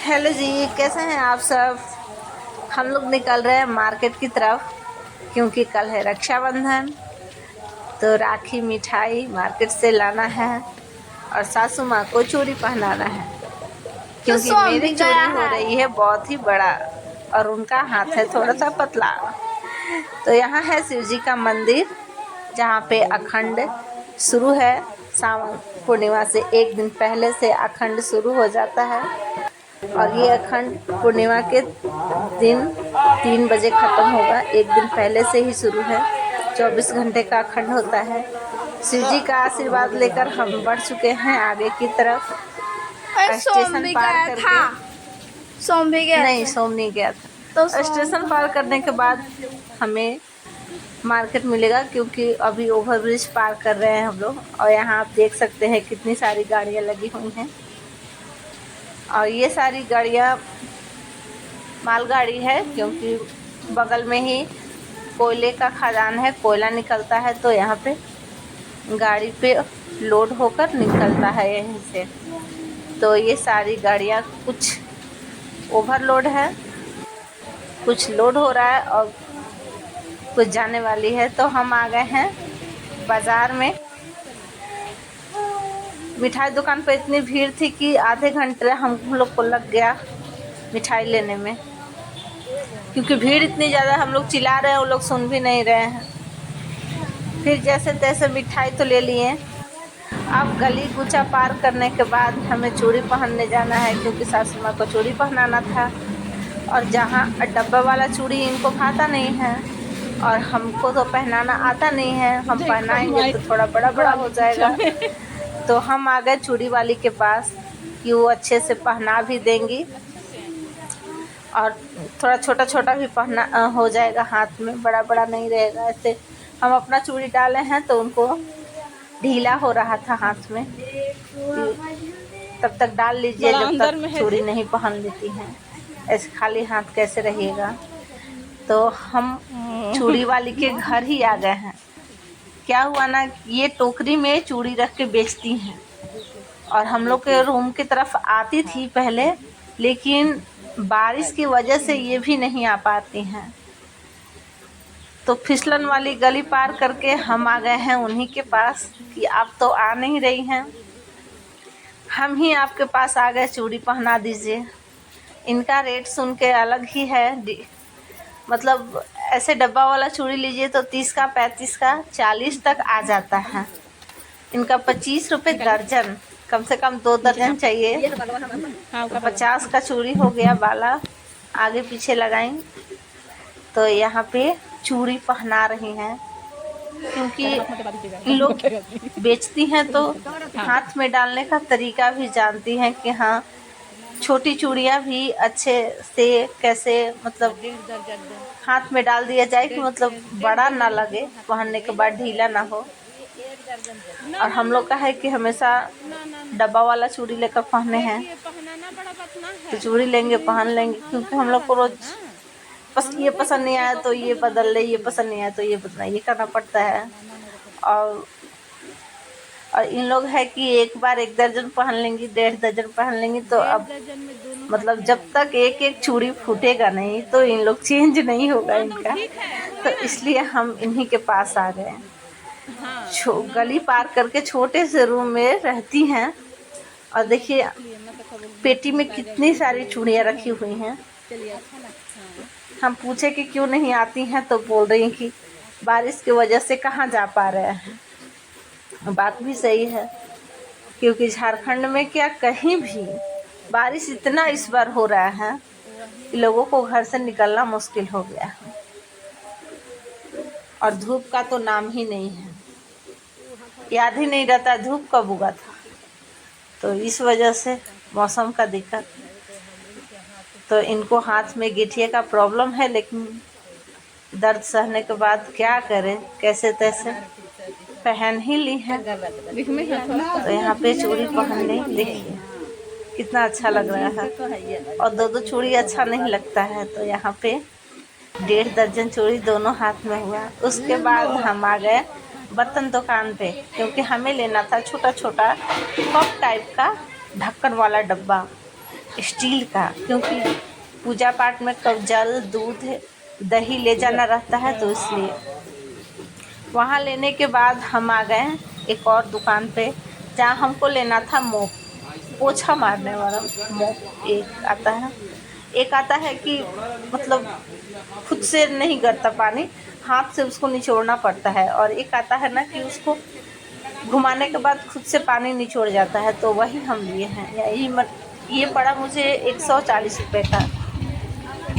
Hello जी, कैसे हैं आप सब। हम लोग निकल रहे हैं मार्केट की तरफ क्योंकि कल है रक्षाबंधन। तो राखी मिठाई मार्केट से लाना है और सासू माँ को चूड़ी पहनाना है तो क्योंकि सोम मेरी भी चूड़ी गया हो है। रही है बहुत ही बड़ा और उनका हाथ है थोड़ा सा पतला। तो यहाँ है शिव जी का मंदिर जहाँ पे अखंड शुरू है। सावन पूर्णिमा से एक दिन पहले से अखंड शुरू हो जाता है और ये अखंड पूर्णिमा के दिन 3 बजे ख़त्म होगा। एक दिन पहले से ही शुरू है। 24 घंटे का अखंड होता है। शिव जी का आशीर्वाद लेकर हम बढ़ चुके हैं आगे की तरफ। और सोम स्टेशन भी पार गया था। करके सोम भी गया नहीं, था। सोम नहीं गया तो था। स्टेशन पार करने के बाद हमें मार्केट मिलेगा क्योंकि अभी ओवरब्रिज पार कर रहे हैं हम लोग। और यहाँ आप देख सकते हैं कितनी सारी गाड़ियाँ लगी हुई हैं और ये सारी गाड़ियाँ मालगाड़ी है क्योंकि बगल में ही कोयले का खदान है, कोयला निकलता है तो यहाँ पे गाड़ी पे लोड होकर निकलता है यहीं से। तो ये सारी गाड़ियाँ कुछ ओवरलोड है, कुछ लोड हो रहा है और कुछ जाने वाली है। तो हम आ गए हैं बाज़ार में। मिठाई दुकान पर इतनी भीड़ थी कि आधे घंटे हम लोग को लग गया मिठाई लेने में क्योंकि भीड़ इतनी ज़्यादा। हम लोग चिल्ला रहे हैं, वो लोग सुन भी नहीं रहे हैं। फिर जैसे तैसे मिठाई तो ले लिए। अब गली कूचा पार करने के बाद हमें चूड़ी पहनने जाना है क्योंकि सासू माँ को चूड़ी पहनाना था। और जहाँ डब्बा वाला चूड़ी इनको भाता नहीं है और हमको तो पहनाना आता नहीं है। हम पहनाएंगे तो थोड़ा बड़ा बड़ा हो जाएगा। तो हम आ गए चूड़ी वाली के पास कि वो अच्छे से पहना भी देंगी और थोड़ा छोटा छोटा भी पहना हो जाएगा, हाथ में बड़ा बड़ा नहीं रहेगा। ऐसे हम अपना चूड़ी डाले हैं तो उनको ढीला हो रहा था हाथ में। तब तक डाल लीजिए जब तक चूड़ी नहीं पहन लेती हैं, ऐसे खाली हाथ कैसे रहिएगा। तो हम चूड़ी वाली के घर ही आ गए हैं। क्या हुआ ना, ये टोकरी में चूड़ी रख के बेचती हैं और हम लोग के रूम की तरफ आती थी पहले, लेकिन बारिश की वजह से ये भी नहीं आ पाती हैं। तो फिसलन वाली गली पार करके हम आ गए हैं उन्हीं के पास कि आप तो आ नहीं रही हैं, हम ही आपके पास आ गए, चूड़ी पहना दीजिए। इनका रेट सुन के अलग ही है। मतलब ऐसे डब्बा वाला चूड़ी लीजिए तो 30 का, 35 का, 40 तक आ जाता है। इनका 25 रुपये दर्जन, कम से कम 2 दर्जन चाहिए तो 50 का चूड़ी हो गया। बाला आगे पीछे लगाएं तो यहाँ पे चूड़ी पहना रही हैं क्योंकि इन लोग बेचती हैं तो हाथ में डालने का तरीका भी जानती हैं कि हाँ छोटी चूड़ियाँ भी अच्छे से कैसे मतलब हाथ में डाल दिया जाए कि मतलब बड़ा ना लगे, पहनने के बाद ढीला ना हो। और हम लोग का है कि हमेशा डब्बा वाला चूड़ी लेकर पहने हैं तो चूड़ी लेंगे पहन लेंगे क्योंकि हम लोग को रोज ये पसंद नहीं आया तो ये बदल ले, ये पसंद नहीं आया तो ये बदलना, ये करना पड़ता है। और इन लोग है कि एक बार 1 दर्जन पहन लेंगी, 1.5 दर्जन पहन लेंगी तो अब मतलब जब तक एक एक चूड़ी फूटेगा नहीं तो इन लोग चेंज नहीं होगा इनका। तो इसलिए हम इन्हीं के पास आ गए। गली पार करके छोटे से रूम में रहती हैं और देखिए पेटी में कितनी सारी चूड़ियाँ रखी हुई हैं। हम पूछे कि क्यों नहीं आती हैं तो बोल रही हैं कि बारिश की वजह से कहाँ जा पा रहे हैं। बात भी सही है क्योंकि झारखंड में क्या कहीं भी बारिश इतना इस बार हो रहा है कि लोगों को घर से निकलना मुश्किल हो गया है और धूप का तो नाम ही नहीं है। याद ही नहीं रहता धूप कब उगा था। तो इस वजह से मौसम का दिक्कत। तो इनको हाथ में गठिया का प्रॉब्लम है लेकिन दर्द सहने के बाद क्या करें, कैसे तैसे पहन ही ली है। तो यहाँ पे चूड़ी पहनने देखिए कितना अच्छा लग रहा है और 2-2 चूड़ी अच्छा नहीं लगता है। तो यहाँ पे 1.5 दर्जन चूड़ी दोनों हाथ में हुआ। उसके बाद हम आ गए बर्तन दुकान पे क्योंकि हमें लेना था छोटा छोटा कप टाइप का ढक्कन वाला डब्बा। स्टील का, क्योंकि पूजा पाठ में कब जल दूध दही ले जाना रहता है, तो इसलिए वहाँ लेने के बाद हम आ गए एक और दुकान पे, जहाँ हमको लेना था मोप, पोछा मारने वाला मोप। एक आता है कि मतलब खुद से नहीं गिरता पानी, हाथ से उसको निचोड़ना पड़ता है, और एक आता है ना कि उसको घुमाने के बाद खुद से पानी निचोड़ जाता है, तो वही हम लिए हैं। ये पड़ा मुझे 140 रुपये का,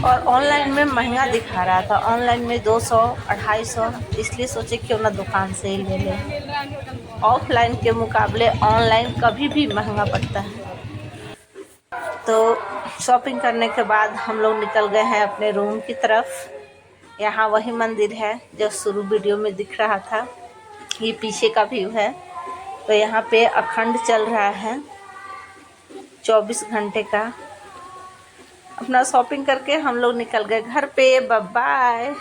और ऑनलाइन में महंगा दिखा रहा था, ऑनलाइन में 200 250, इसलिए सोचे क्यों ना दुकान से ही ले लें। ऑफलाइन के मुकाबले ऑनलाइन कभी भी महंगा पड़ता है। तो शॉपिंग करने के बाद हम लोग निकल गए हैं अपने रूम की तरफ। यहाँ वही मंदिर है जो शुरू वीडियो में दिख रहा था, ये पीछे का व्यू है। तो यहाँ पे अखंड चल रहा है 24 घंटे का। अपना शॉपिंग करके हम लोग निकल गए घर पे। Bye bye.